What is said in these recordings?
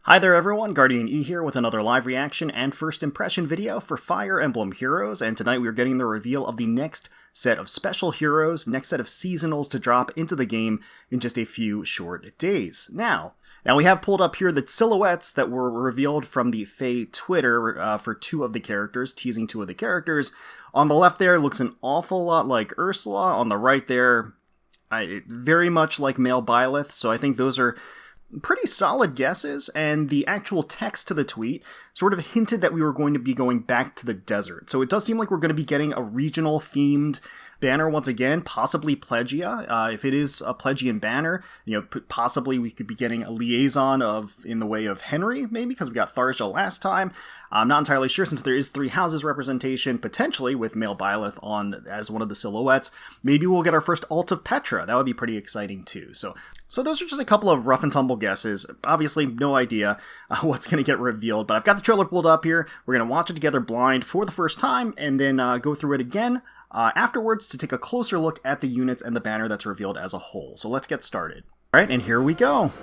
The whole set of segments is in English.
Hi there everyone, GuardianE here with another live reaction and first impression video for Fire Emblem Heroes, and tonight we're getting the reveal of the next set of special heroes, next set of seasonals to drop into the game in just a few short days. Now we have pulled up here the silhouettes that were revealed from the FEH Twitter for two of the characters, teasing two of the characters. On the left there, looks an awful lot like Ursula. On the right there, very much like male Byleth, so I think those are pretty solid guesses, and the actual text to the tweet sort of hinted that we were going to be going back to the desert. So it does seem like we're going to be getting a regional themed banner once again, possibly Plegia. If it is a Plegian banner, possibly we could be getting a liaison in the way of Henry, maybe, because we got Tharja last time. I'm not entirely sure, since there is three houses representation, potentially with male Byleth on as one of the silhouettes. Maybe we'll get our first alt of Petra. That would be pretty exciting too. So those are just a couple of rough and tumble guesses. Obviously, no idea what's going to get revealed, but I've got the trailer pulled up here. We're going to watch it together blind for the first time, and then go through it again afterwards to take a closer look at the units and the banner that's revealed as a whole. So let's get started. All right, and here we go.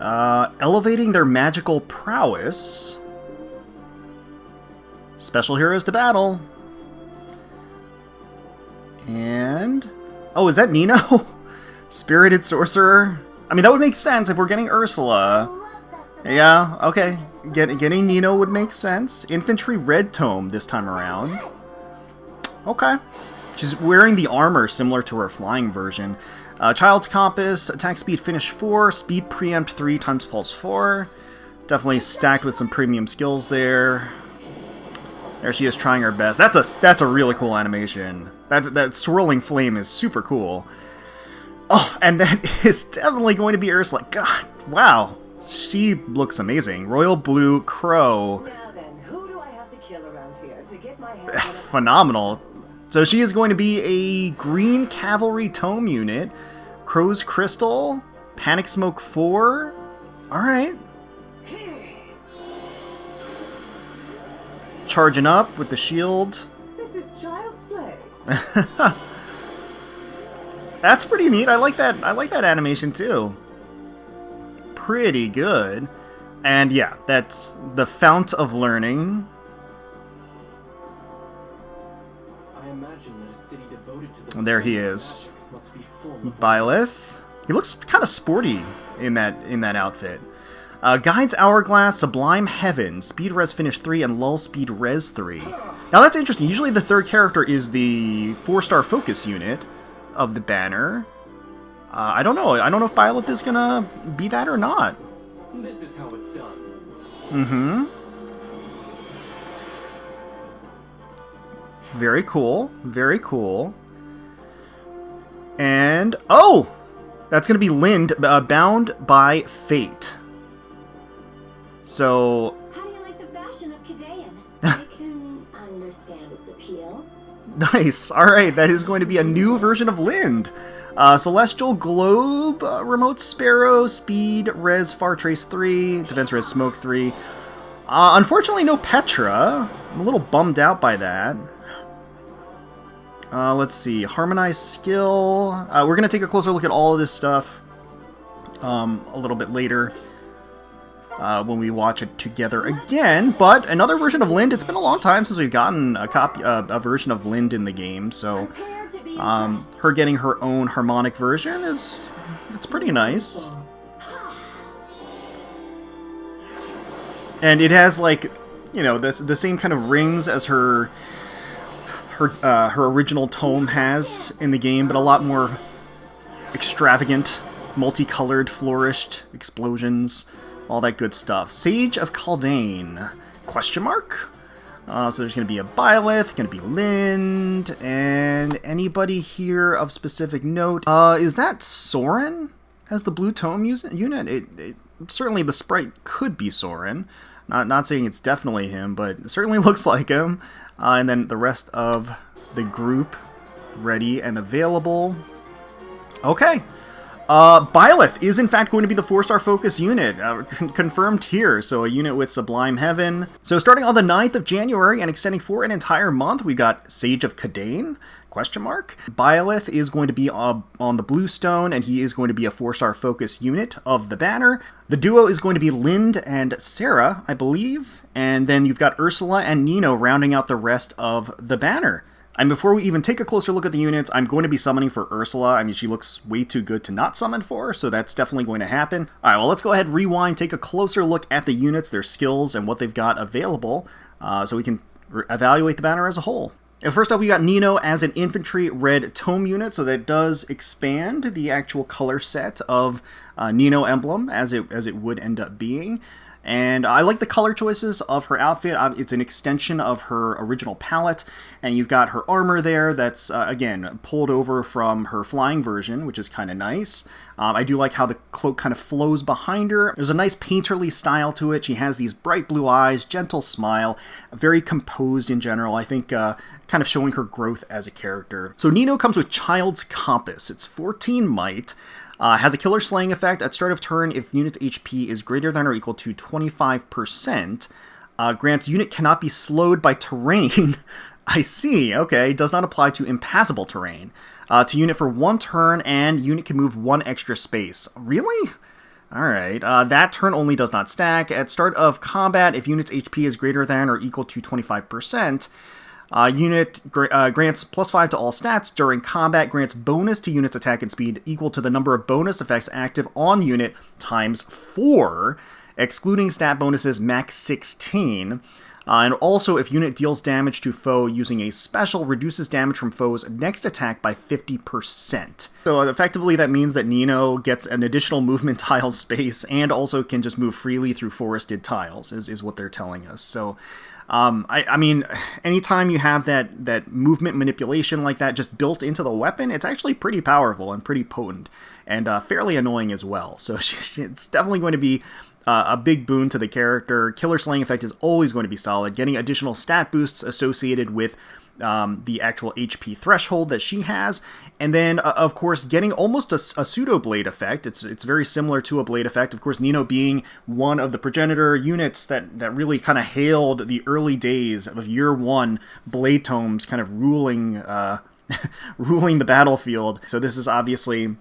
Elevating their magical prowess. Special heroes to battle. And... oh, is that Nino? Spirited Sorcerer? I mean, that would make sense if we're getting Ursula. Yeah, okay. Getting Nino would make sense. Infantry Red Tome this time around. Okay. She's wearing the armor similar to her flying version. Child's Compass, attack speed finish 4, speed preempt 3 times pulse 4. Definitely stacked with some premium skills there. There she is trying her best. That's a really cool animation. That swirling flame is super cool. Oh, and that is definitely going to be Ursula. God, wow. She looks amazing. Royal Blue Crow. Now then, who do I have to kill around here to get my hands on a phenomenal. So she is going to be a Green Cavalry Tome unit. Crow's Crystal. Panic Smoke 4. Alright. Charging up with the shield. This is child's play. That's pretty neat. I like that animation too. Pretty good. And yeah, that's the Fount of Learning. I imagine that a city devoted to the And there he is. Must be full of Byleth. He looks kind of sporty in that outfit. Guides Hourglass, Sublime Heaven, Speed Res Finish 3, and Lull Speed Res 3. Now that's interesting. Usually the third character is the 4-star focus unit of the banner. I don't know. I don't know if Byleth is gonna be that or not. This is how it's done. Mm-hmm. Very cool. Very cool. And oh, that's gonna be Linde, Bound by Fate. So. How do you like the fashion of Khadein? I can understand its appeal. Nice. All right, that is going to be a new version of Linde. Celestial Globe, Remote Sparrow, Speed, Res Far Trace 3, Defense Res Smoke 3. Unfortunately, no Petra. I'm a little bummed out by that. Let's see. Harmonized Skill. We're going to take a closer look at all of this stuff a little bit later when we watch it together again. But another version of Linde. It's been a long time since we've gotten a version of Linde in the game, so... her getting her own harmonic version it's pretty nice. And it has, like, the same kind of rings as her original tome has in the game, but a lot more extravagant, multicolored, flourished explosions, all that good stuff. Sage of Khadein? Question mark? So there's going to be a Byleth, going to be Linde, and anybody here of specific note. Is that Soren as the Blue Tome unit? Certainly the sprite could be Soren. Not saying it's definitely him, but it certainly looks like him. And then the rest of the group ready and available. Okay. Byleth is in fact going to be the 4-star focus unit, confirmed here, so a unit with Sublime Heaven. So starting on the 9th of January and extending for an entire month, we got Sage of Khadein, ? Byleth is going to be on the Bluestone, and he is going to be a 4-star focus unit of the banner. The duo is going to be Linde and Sara, I believe, and then you've got Ursula and Nino rounding out the rest of the banner. And before we even take a closer look at the units, I'm going to be summoning for Ursula. I mean, she looks way too good to not summon for, so that's definitely going to happen. Alright, well, let's go ahead, rewind, take a closer look at the units, their skills, and what they've got available, so we can evaluate the banner as a whole. And first up, we got Nino as an infantry red tome unit, so that does expand the actual color set of Nino Emblem, as it would end up being. And I like the color choices of her outfit. It's an extension of her original palette, and you've got her armor there that's, again, pulled over from her flying version, which is kind of nice. I do like how the cloak kind of flows behind her. There's a nice painterly style to it. She has these bright blue eyes, gentle smile, very composed in general. I think kind of showing her growth as a character. So Nino comes with Child's Compass. It's 14 might. Has a killer slaying effect. At start of turn, if unit's HP is greater than or equal to 25%, grants unit cannot be slowed by terrain. I see, okay. Does not apply to impassable terrain. To unit for 1 turn, and unit can move 1 extra space. Really? Alright, that turn only does not stack. At start of combat, if unit's HP is greater than or equal to 25%, unit grants +5 to all stats during combat, grants bonus to unit's attack and speed equal to the number of bonus effects active on unit times 4, excluding stat bonuses max 16. And also, if unit deals damage to foe using a special, reduces damage from foe's next attack by 50%. So effectively that means that Nino gets an additional movement tile space and also can just move freely through forested tiles, is what they're telling us. So I mean, anytime you have that movement manipulation like that just built into the weapon, it's actually pretty powerful and pretty potent, and fairly annoying as well. So it's definitely going to be a big boon to the character. Killer Slaying effect is always going to be solid. Getting additional stat boosts associated with the actual HP threshold that she has, and then of course getting almost a pseudo blade effect. It's very similar to a blade effect. Of course, Nino being one of the progenitor units that really kind of hailed the early days of year 1 blade tomes, kind of ruling ruling the battlefield. So this is obviously,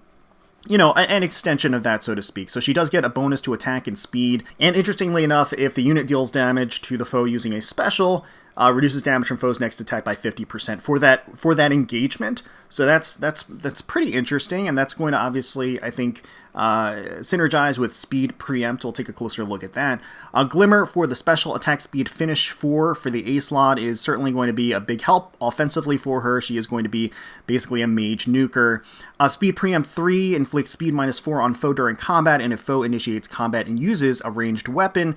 you know, an extension of that, so to speak. So she does get a bonus to attack and speed, and interestingly enough, if the unit deals damage to the foe using a special, reduces damage from foe's next attack by 50% for that engagement. So that's pretty interesting, and that's going to obviously, I think, synergize with speed preempt. We'll take a closer look at that. Glimmer for the special attack speed finish 4 for the A slot is certainly going to be a big help offensively for her. She is going to be basically a mage nuker. Speed preempt 3 inflicts speed -4 on foe during combat, and if foe initiates combat and uses a ranged weapon,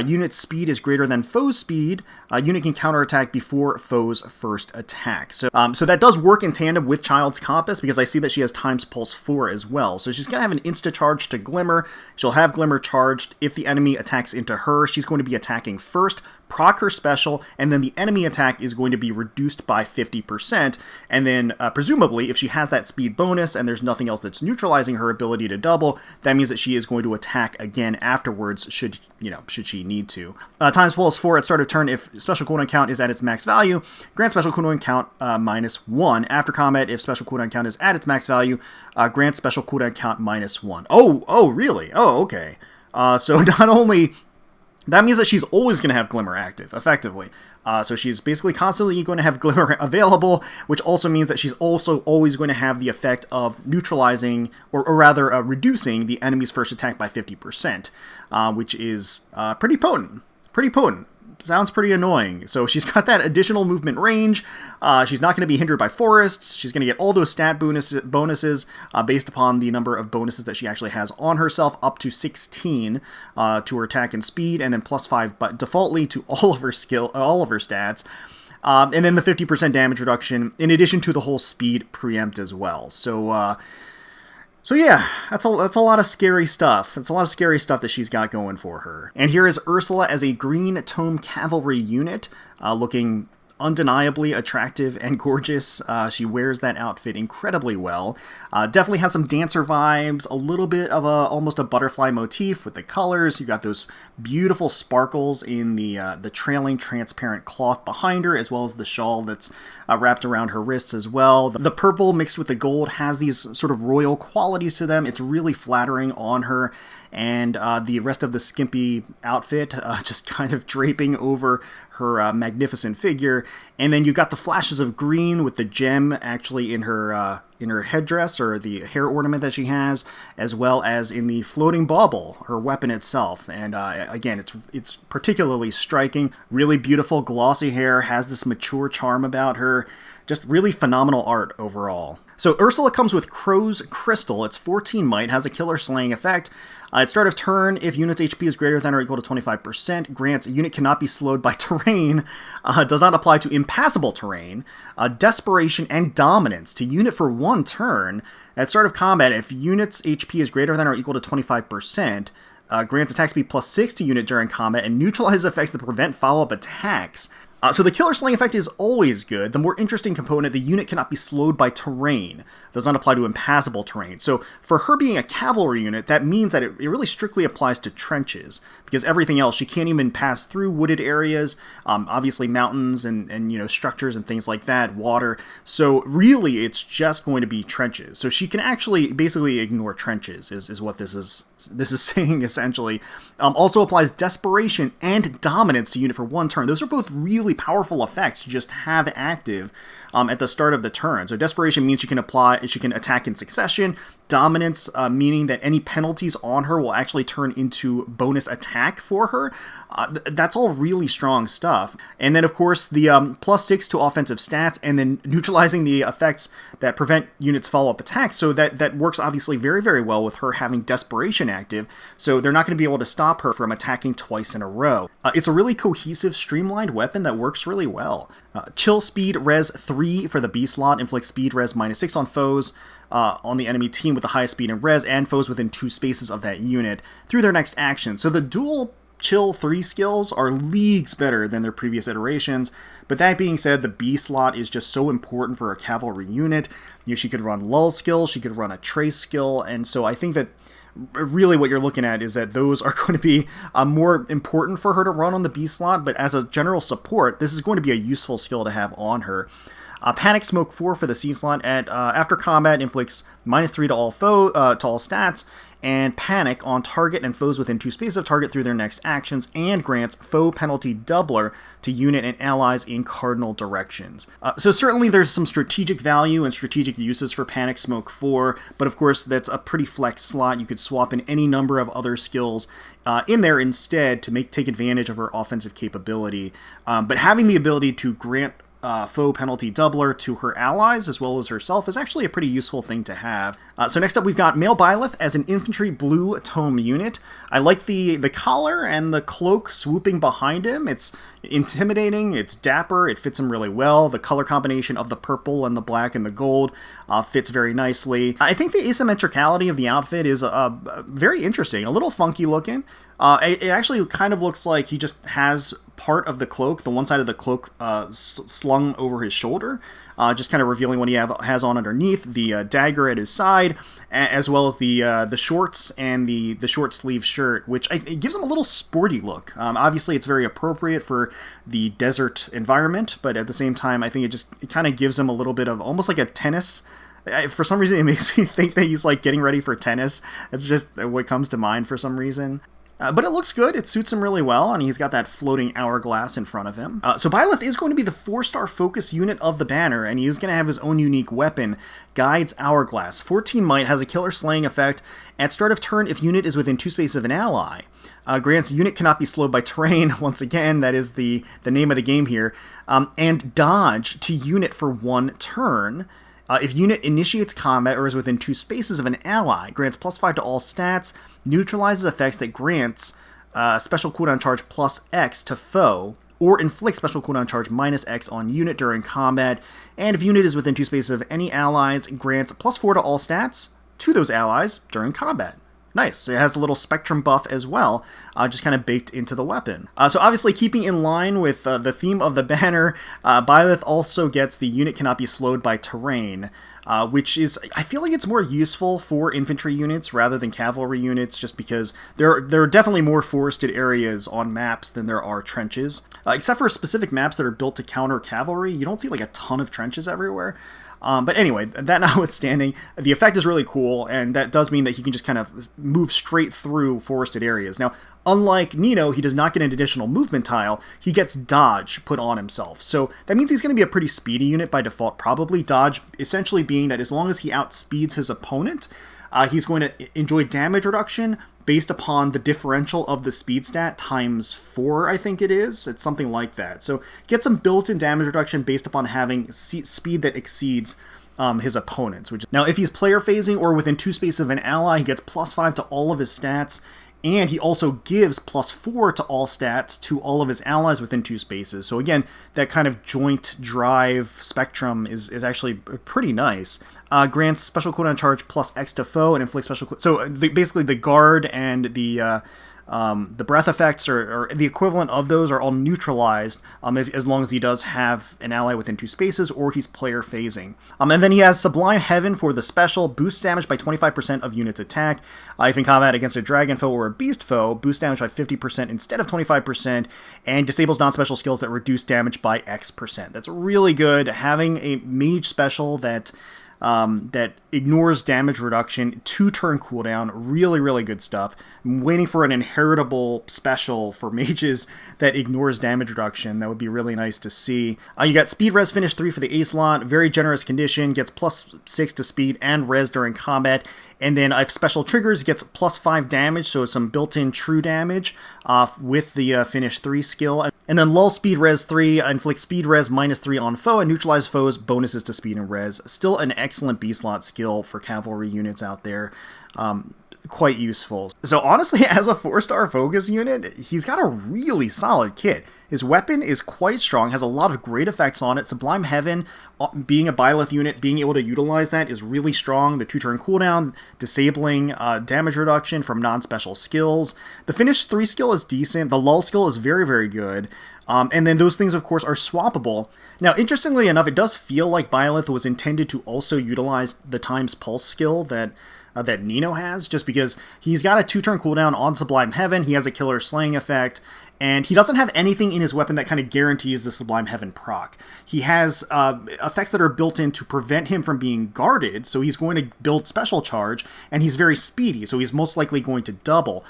unit speed is greater than foe's speed, unit can counterattack before foe's first attack. So that does work in tandem with Child's Compass, because I see that she has times pulse 4 as well. So she's going to have an insta-charge to Glimmer. She'll have Glimmer charged. If the enemy attacks into her, she's going to be attacking first, proc her special, and then the enemy attack is going to be reduced by 50%, and then presumably if she has that speed bonus and there's nothing else that's neutralizing her ability to double, that means that she is going to attack again afterwards should she need to. Times pulse 4 at start of turn. If special cooldown count is at its max value, grant special cooldown count -1. After combat, if special cooldown count is at its max value, grant special cooldown count -1. Oh, really? Oh, okay. So not only... that means that she's always going to have Glimmer active, effectively. So she's basically constantly going to have Glimmer available, which also means that she's also always going to have the effect of neutralizing, or rather reducing the enemy's first attack by 50%, which is pretty potent. Pretty potent. Sounds pretty annoying. So she's got that additional movement range. She's not going to be hindered by forests. She's going to get all those stat bonuses based upon the number of bonuses that she actually has on herself, up to 16 to her attack and speed, and then +5 but defaultly to all of her stats. And then the 50% damage reduction, in addition to the whole speed preempt as well. So yeah, that's a lot of scary stuff. It's a lot of scary stuff that she's got going for her. And here is Ursula as a green tome cavalry unit, looking undeniably attractive and gorgeous. She wears that outfit incredibly well. Definitely has some dancer vibes, a little bit of almost a butterfly motif with the colors. You got those beautiful sparkles in the trailing transparent cloth behind her, as well as the shawl that's wrapped around her wrists as well. The purple mixed with the gold has these sort of royal qualities to them. It's really flattering on her. And the rest of the skimpy outfit just kind of draping over her magnificent figure. And then you got the flashes of green with the gem actually in her headdress, or the hair ornament that she has, as well as in the floating bauble, her weapon itself. And again, it's particularly striking. Really beautiful, glossy hair, has this mature charm about her. Just really phenomenal art overall. So Ursula comes with Crow's Crystal. It's 14 might, has a killer slaying effect. At start of turn, if unit's HP is greater than or equal to 25%, grants a unit cannot be slowed by terrain, does not apply to impassable terrain, desperation, and dominance to unit for 1 turn. At start of combat, if unit's HP is greater than or equal to 25%, grants attack speed +6 to unit during combat, and neutralizes effects that prevent follow-up attacks. So the killer slaying effect is always good. The more interesting component, the unit cannot be slowed by terrain. Does not apply to impassable terrain. So for her being a cavalry unit, that means that it really strictly applies to trenches, because everything else, she can't even pass through wooded areas, obviously mountains and structures and things like that, water. So really, it's just going to be trenches. So she can actually basically ignore trenches, is what this is saying essentially. Also applies desperation and dominance to unit for 1 turn. Those are both really powerful effects to just have active at the start of the turn. So desperation means she can attack in succession. Dominance meaning that any penalties on her will actually turn into bonus attack for her. That's all really strong stuff. And then of course the +6 to offensive stats, and then neutralizing the effects that prevent units follow-up attacks. So that works obviously very, very well with her having desperation active. So they're not going to be able to stop her from attacking twice in a row. It's a really cohesive, streamlined weapon that works really well. Chill speed res 3 for the B slot, inflicts speed res -6 on foes on the enemy team with the highest speed and res, and foes within 2 spaces of that unit through their next action. So the dual Chill 3 skills are leagues better than their previous iterations, but that being said, the B slot is just so important for a cavalry unit. She could run lull skills, she could run a trace skill, and so I think that really what you're looking at is that those are going to be more important for her to run on the B slot, but as a general support, this is going to be a useful skill to have on her. Panic Smoke 4 for the C slot. After combat, inflicts -3 to all stats, and Panic on target and foes within 2 spaces of target through their next actions, and grants foe penalty doubler to unit and allies in cardinal directions. So certainly there's some strategic value and strategic uses for Panic Smoke 4, but of course that's a pretty flex slot. You could swap in any number of other skills in there instead to take advantage of her offensive capability. But having the ability to grant foe penalty doubler to her allies as well as herself is actually a pretty useful thing to have. So next up we've got Male Byleth as an infantry blue tome unit. I like the collar and the cloak swooping behind him. It's intimidating, it's dapper, it fits him really well. The color combination of the purple and the black and the gold fits very nicely. I think the asymmetricality of the outfit is very interesting, a little funky looking. It actually kind of looks like he just has part of the cloak, the one side of the cloak slung over his shoulder, just kind of revealing what he has on underneath, the dagger at his side, as well as the shorts and the short sleeve shirt, which it gives him a little sporty look. Obviously, it's very appropriate for the desert environment, but at the same time, I think it kind of gives him a little bit of almost like a tennis. For some reason, it makes me think that he's like getting ready for tennis. That's just what comes to mind for some reason. But it looks good, it suits him really well, and he's got that floating hourglass in front of him. So Byleth is going to be the 4-star focus unit of the banner, and he is going to have his own unique weapon, Guide's Hourglass. 14 might, has a killer slaying effect. At start of turn, if unit is within 2 spaces of an ally, grants unit cannot be slowed by terrain. Once again, that is the name of the game here. And dodge to unit for 1 turn. If unit initiates combat or is within 2 spaces of an ally, grants +5 to all stats, neutralizes effects that grants special cooldown charge +X to foe, or inflicts special cooldown charge -X on unit during combat, and if unit is within 2 spaces of any allies, grants +4 to all stats to those allies during combat. Nice. It has a little spectrum buff as well, just kind of baked into the weapon. So obviously keeping in line with the theme of the banner, Byleth also gets the unit cannot be slowed by terrain, which is, I feel like it's more useful for infantry units rather than cavalry units, just because there are definitely more forested areas on maps than there are trenches. Except for specific maps that are built to counter cavalry, you don't see like a ton of trenches everywhere. But anyway, that notwithstanding, the effect is really cool, and that does mean that he can just kind of move straight through forested areas. Now, unlike Nino, he does not get an additional movement tile. He gets dodge put on himself. So that means he's going to be a pretty speedy unit by default, probably. Dodge essentially being that as long as he outspeeds his opponent, he's going to enjoy damage reduction based upon the differential of the speed stat times 4, I think it is. It's something like that. So get some built-in damage reduction based upon having speed that exceeds his opponent's. Now, if he's player phasing or within 2 spaces of an ally, he gets +5 to all of his stats, and he also gives +4 to all stats to all of his allies within 2 spaces. So again, that kind of joint drive spectrum is actually pretty nice. Grants special cooldown charge +X to foe and inflicts special... So basically the guard and the breath effects or the equivalent of those are all neutralized as long as he does have an ally within 2 spaces or he's player phasing. And then he has Sublime Heaven for the special, boosts damage by 25% of units attack. If in combat against a dragon foe or a beast foe, boost damage by 50% instead of 25%, and disables non-special skills that reduce damage by X%. That's really good. Having a mage special that ignores damage reduction, 2-turn cooldown, really good stuff. I'm waiting for an inheritable special for mages that ignores damage reduction. That would be really nice to see. You got speed res finish 3 for the ace slot, very generous condition, gets +6 to speed and res during combat. And then if special triggers, gets +5 damage, so some built-in true damage with the finish 3 skill. And then lull speed res 3, inflict speed res -3 on foe, and neutralize foes, bonuses to speed and res. Still an excellent B-slot skill for cavalry units out there. Quite useful. So honestly, as a 4-star focus unit, he's got a really solid kit. His weapon is quite strong, has a lot of great effects on it. Sublime Heaven, being a Byleth unit, being able to utilize that is really strong. The 2-turn cooldown, disabling damage reduction from non-special skills. The finish 3 skill is decent. The lull skill is very good. And then those things, of course, are swappable. Now, interestingly enough, it does feel like Byleth was intended to also utilize the Times Pulse skill that Nino has, just because he's got a 2-turn cooldown on Sublime Heaven, he has a killer slaying effect, and he doesn't have anything in his weapon that kind of guarantees the Sublime Heaven proc. He has effects that are built in to prevent him from being guarded, so he's going to build special charge, and he's very speedy, so he's most likely going to double.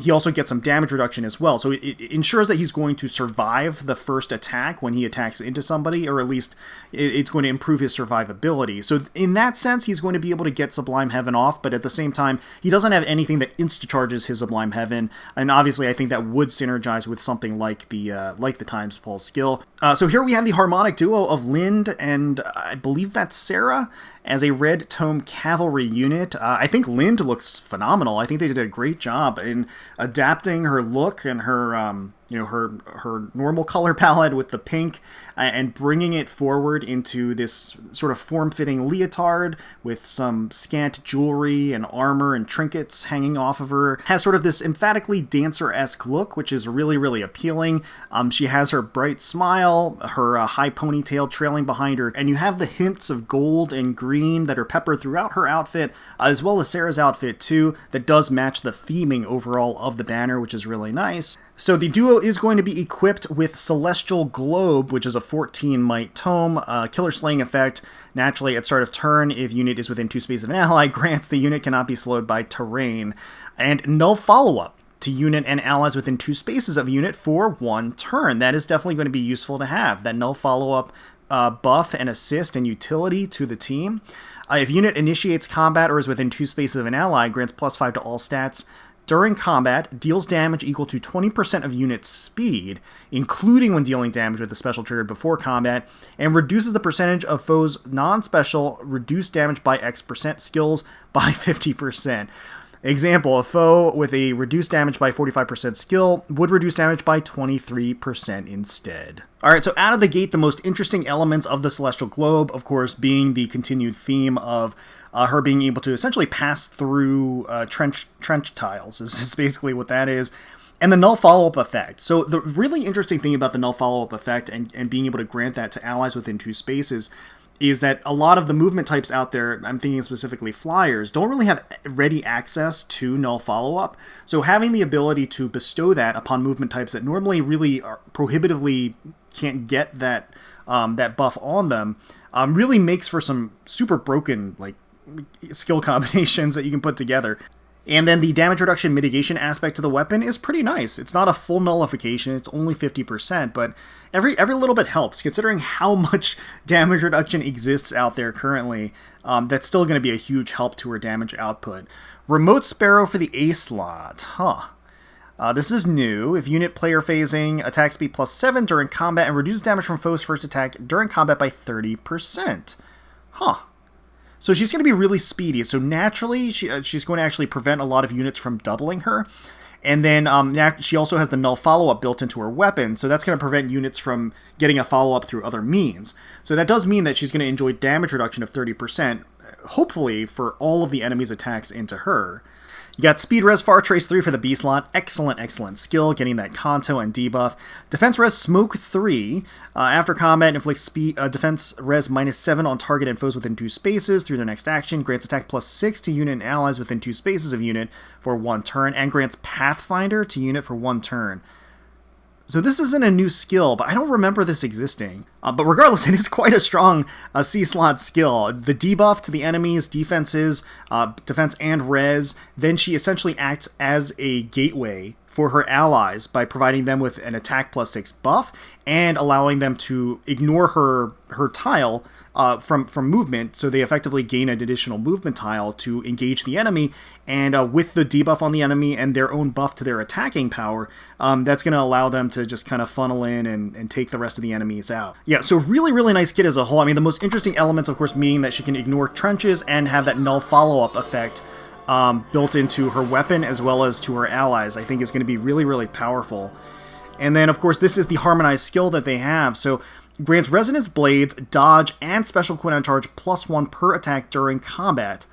He also gets some damage reduction as well, so it ensures that he's going to survive the first attack when he attacks into somebody, or at least it's going to improve his survivability. So in that sense, he's going to be able to get Sublime Heaven off, but at the same time, he doesn't have anything that insta-charges his Sublime Heaven, and obviously I think that would synergize with something like the Times Pulse skill. So here we have the Harmonic Duo of Linde and I believe that's Sara as a Red Tome Cavalry unit. I think Linde looks phenomenal. I think they did a great job in adapting her look and her her normal color palette with the pink and bringing it forward into this sort of form-fitting leotard with some scant jewelry and armor and trinkets hanging off of her. Has sort of this emphatically dancer-esque look, which is really appealing. She has her bright smile, her high ponytail trailing behind her, and you have the hints of gold and green that are peppered throughout her outfit, as well as Sara's outfit too, that does match the theming overall of the banner, which is really nice. So the duo is going to be equipped with Celestial Globe, which is a 14 might tome, killer slaying effect. Naturally, at start of turn, if unit is within 2 spaces of an ally, grants the unit cannot be slowed by terrain. And no follow-up to unit and allies within 2 spaces of unit for 1 turn. That is definitely going to be useful to have, that no follow-up buff and assist and utility to the team. If unit initiates combat or is within 2 spaces of an ally, grants +5 to all stats. During combat, deals damage equal to 20% of unit's speed, including when dealing damage with a special triggered before combat, and reduces the percentage of foes' non-special reduced damage by X% skills by 50%. Example, a foe with a reduced damage by 45% skill would reduce damage by 23% instead. Alright, so out of the gate, the most interesting elements of the Celestial Globe, of course, being the continued theme of her being able to essentially pass through trench tiles, is basically what that is. And the null follow-up effect. So the really interesting thing about the null follow-up effect and being able to grant that to allies within 2 spaces is that a lot of the movement types out there, I'm thinking specifically flyers, don't really have ready access to null follow-up. So having the ability to bestow that upon movement types that normally really are prohibitively can't get that that buff on them really makes for some super broken like skill combinations that you can put together. And then the damage reduction mitigation aspect to the weapon is pretty nice. It's not a full nullification, it's only 50%, but every little bit helps. Considering how much damage reduction exists out there currently, that's still going to be a huge help to her damage output. Remote Sparrow for the A slot. This is new. If unit player phasing, attack speed +7 during combat and reduces damage from foes' first attack during combat by 30%. So she's going to be really speedy. So naturally, she's going to actually prevent a lot of units from doubling her. And then she also has the null follow-up built into her weapon, so that's going to prevent units from getting a follow-up through other means. So that does mean that she's going to enjoy damage reduction of 30%, hopefully for all of the enemy's attacks into her. You got Speed Res Far Trace 3 for the B slot. Excellent skill, getting that Kanto and debuff. Defense Res Smoke 3. After combat, inflicts Defense Res -7 on target and foes within 2 spaces through their next action. Grants attack +6 to unit and allies within 2 spaces of unit for 1 turn. And grants Pathfinder to unit for 1 turn. So this isn't a new skill, but I don't remember this existing. But regardless, it is quite a strong C-slot skill. The debuff to the enemy's defenses, defense and res, then she essentially acts as a gateway for her allies by providing them with an attack +6 buff and allowing them to ignore her tile from movement, so they effectively gain an additional movement tile to engage the enemy, and with the debuff on the enemy and their own buff to their attacking power, that's going to allow them to just kind of funnel in and take the rest of the enemies out. Yeah, so really nice kit as a whole. I mean, the most interesting elements, of course, being that she can ignore trenches and have that null follow-up effect built into her weapon as well as to her allies. I think is going to be really powerful. And then, of course, this is the harmonized skill that they have, so grants Resonance Blades, Dodge, and Special Cooldown Charge +1 per attack during combat.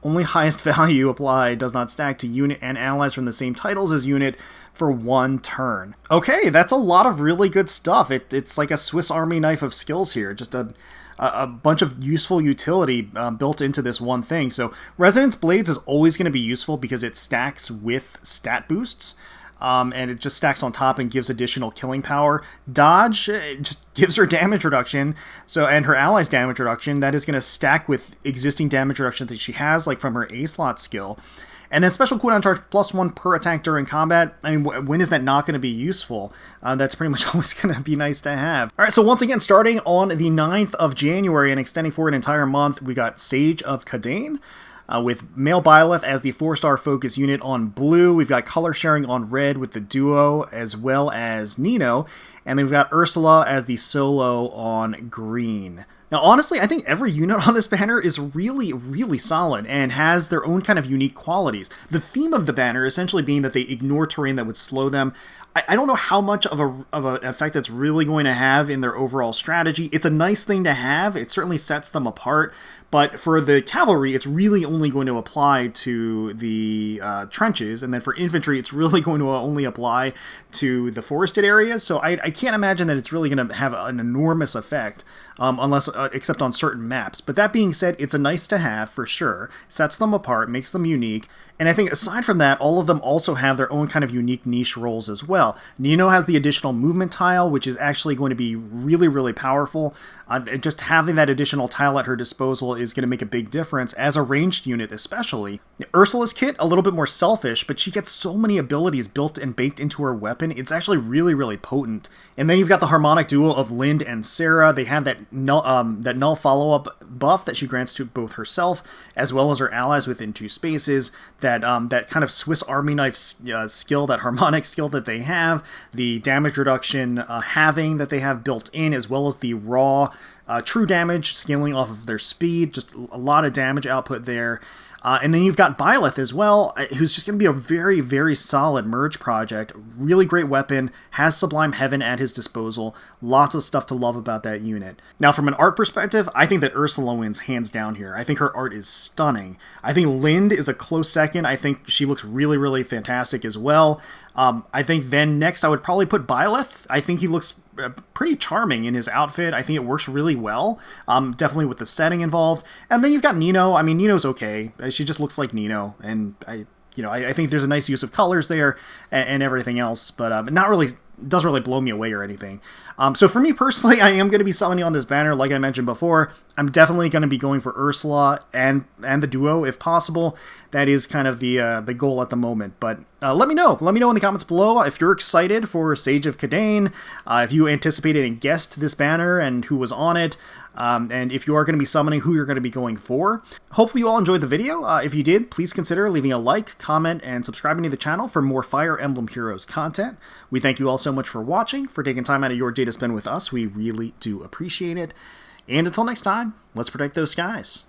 Only highest value applied, does not stack to unit and allies from the same titles as unit for 1 turn. Okay, that's a lot of really good stuff. It's like a Swiss Army knife of skills here. Just a bunch of useful utility built into this one thing. So Resonance Blades is always going to be useful because it stacks with stat boosts. And it just stacks on top and gives additional killing power. Dodge just gives her damage reduction, and her allies damage reduction. That is going to stack with existing damage reduction that she has, like from her A-slot skill. And then Special Cooldown Charge +1 per attack during combat. I mean, when is that not going to be useful? That's pretty much always going to be nice to have. Alright, so once again, starting on the 9th of January and extending for an entire month, we got Sage of Khadein. With male Byleth as the 4-star focus unit on blue. We've got color sharing on red with the Duo as well as Nino. And then we've got Ursula as the solo on green. Now, honestly, I think every unit on this banner is really solid and has their own kind of unique qualities. The theme of the banner essentially being that they ignore terrain that would slow them. I don't know how much of an effect that's really going to have in their overall strategy. It's a nice thing to have. It certainly sets them apart. But for the cavalry, it's really only going to apply to the trenches. And then for infantry, it's really going to only apply to the forested areas. So I can't imagine that it's really going to have an enormous effect. Unless except on certain maps. But that being said, it's a nice to have for sure. Sets them apart, makes them unique. And I think aside from that, all of them also have their own kind of unique niche roles as well. Nino has the additional movement tile, which is actually going to be really powerful. Just having that additional tile at her disposal is going to make a big difference, as a ranged unit especially. Ursula's kit, a little bit more selfish, but she gets so many abilities built and baked into her weapon. It's actually really potent. And then you've got the harmonic duo of Linde and Sara. They have that null follow-up buff that she grants to both herself as well as her allies within 2 spaces. That kind of Swiss Army knife skill, that harmonic skill that they have, the damage reduction halving that they have built in, as well as the raw true damage scaling off of their speed. Just a lot of damage output there. And then you've got Byleth as well, who's just going to be a very, very solid merge project. Really great weapon, has Sublime Heaven at his disposal. Lots of stuff to love about that unit. Now, from an art perspective, I think that Ursula wins hands down here. I think her art is stunning. I think Linde is a close second. I think she looks really, really fantastic as well. I think then next I would probably put Byleth. I think he looks pretty charming in his outfit. I think it works really well, definitely with the setting involved. And then you've got Nino. I mean, Nino's okay. She just looks like Nino, and I think there's a nice use of colors there and everything else, but not really, doesn't really blow me away or anything. So for me personally, I am going to be summoning on this banner, like I mentioned before. I'm definitely going to be going for Ursula and the duo if possible. That is kind of the goal at the moment. But let me know. Let me know in the comments below if you're excited for Sage of Khadein, if you anticipated and guessed this banner and who was on it. And if you are going to be summoning, who you're going to be going for. Hopefully you all enjoyed the video. If you did, please consider leaving a like, comment, and subscribing to the channel for more Fire Emblem Heroes content. We thank you all so much for watching, for taking time out of your day to spend with us. We really do appreciate it. And until next time, let's protect those skies.